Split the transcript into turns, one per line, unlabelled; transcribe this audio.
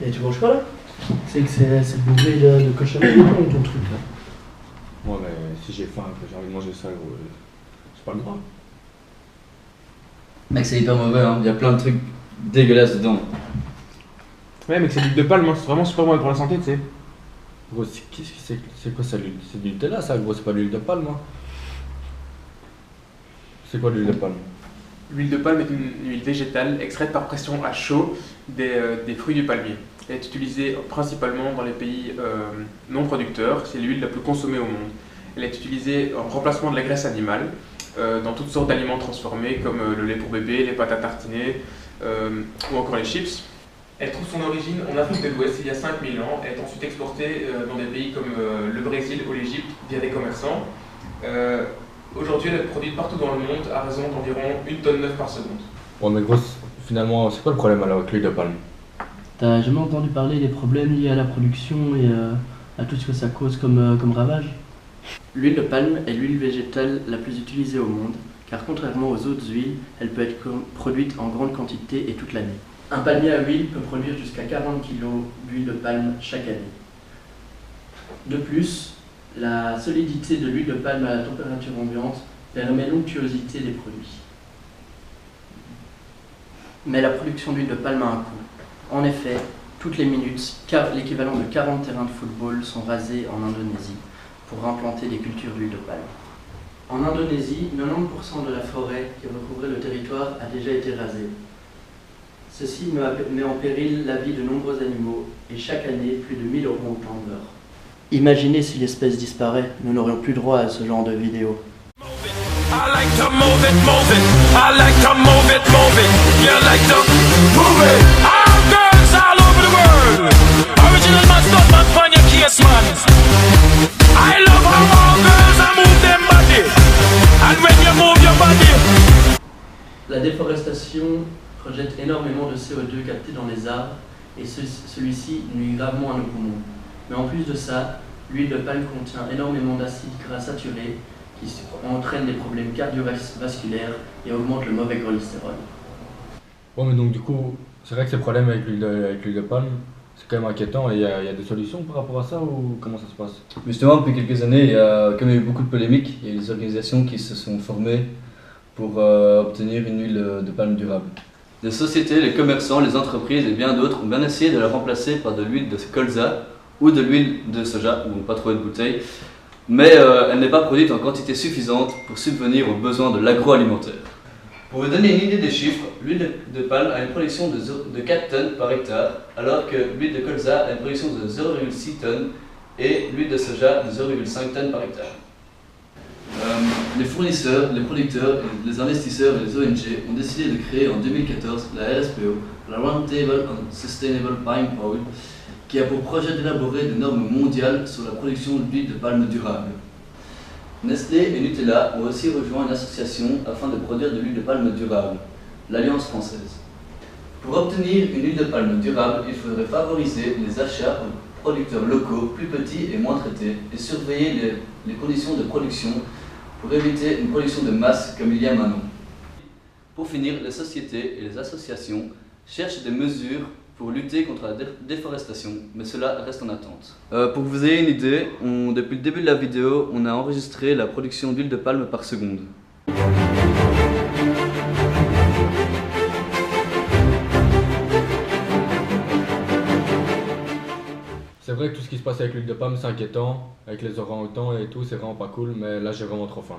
Et tu manges quoi là? C'est que c'est bourré de cochonneries ton truc là.
Ouais, mais si j'ai faim et que j'ai envie de manger ça, gros, c'est pas le droit.
Mec, c'est hyper mauvais, hein. Il y a plein de trucs dégueulasses dedans.
Ouais, mais c'est de l'huile de palme, hein. C'est vraiment super bon pour la santé, tu sais. Gros, c'est quoi ça, l'huile? C'est du Nutella, ça, gros, c'est pas de l'huile de palme, hein. C'est quoi l'huile de palme?
L'huile de palme est une huile végétale extraite par pression à chaud des fruits du palmier. Elle est utilisée principalement dans les pays non producteurs, c'est l'huile la plus consommée au monde. Elle est utilisée en remplacement de la graisse animale dans toutes sortes d'aliments transformés comme le lait pour bébé, les pâtes à tartiner ou encore les chips. Elle trouve son origine en Afrique de l'Ouest il y a 5000 ans. Elle est ensuite exportée dans des pays comme le Brésil ou l'Égypte via des commerçants. Aujourd'hui, elle est produite partout dans le monde à raison d'environ 1,9 tonne par seconde.
Ouais, mais gros, finalement, c'est quoi le problème alors avec l'huile de palme?
T'as jamais entendu parler des problèmes liés à la production et à tout ce que ça cause comme ravage?
L'huile de palme est l'huile végétale la plus utilisée au monde, car contrairement aux autres huiles, elle peut être produite en grande quantité et toute l'année. Un palmier à huile peut produire jusqu'à 40 kg d'huile de palme chaque année. De plus, la solidité de l'huile de palme à la température ambiante permet l'onctuosité des produits. Mais la production d'huile de palme a un coût. En effet, toutes les minutes, l'équivalent de 40 terrains de football sont rasés en Indonésie pour implanter des cultures d'huile de palme. En Indonésie, 90% de la forêt qui recouvrait le territoire a déjà été rasée. Ceci met en péril la vie de nombreux animaux et chaque année, plus de 1000 orang-outans meurent. Imaginez si l'espèce disparaît, nous n'aurions plus droit à ce genre de vidéos.
I like to move it, move it. I like to move it, move it. You like to move it. All girls all over the world. Original man, stuff man, find your case, man. I love how all girls are move them body. And when you move your body.
La déforestation projette énormément de CO2 capté dans les arbres et celui-ci nuit gravement à nos poumons. Mais en plus de ça, l'huile de palme contient énormément d'acides gras saturés qui entraînent des problèmes cardiovasculaires et augmentent le mauvais cholestérol.
Ouais, mais donc du coup, c'est vrai que ces problèmes avec l'huile de palme, c'est quand même inquiétant et il y a des solutions par rapport à ça ou comment ça se passe?
Justement, depuis quelques années, comme il y a eu beaucoup de polémiques, il y a eu des organisations qui se sont formées pour obtenir une huile de palme durable. Les sociétés, les commerçants, les entreprises et bien d'autres ont bien essayé de la remplacer par de l'huile de colza ou de l'huile de soja, ou pas trouvé de bouteille, mais elle n'est pas produite en quantité suffisante pour subvenir aux besoins de l'agroalimentaire. Pour vous donner une idée des chiffres, l'huile de palme a une production de 4 tonnes par hectare, alors que l'huile de colza a une production de 0,6 tonnes et l'huile de soja de 0,5 tonnes par hectare. Les fournisseurs, les producteurs, les investisseurs et les ONG ont décidé de créer en 2014 la RSPO, la Roundtable on Sustainable Palm Oil, qui a pour projet d'élaborer des normes mondiales sur la production d'huile de palme durable. Nestlé et Nutella ont aussi rejoint une association afin de produire de l'huile de palme durable, l'Alliance française. Pour obtenir une huile de palme durable, il faudrait favoriser les achats aux producteurs locaux plus petits et moins traités et surveiller les conditions de production pour éviter une production de masse comme il y a maintenant. Pour finir, les sociétés et les associations cherchent des mesures pour lutter contre la déforestation, mais cela reste en attente. Pour que vous ayez une idée, depuis le début de la vidéo, on a enregistré la production d'huile de palme par seconde.
C'est vrai que tout ce qui se passe avec l'huile de palme c'est inquiétant, avec les orang-outans et tout, c'est vraiment pas cool, mais là j'ai vraiment trop faim.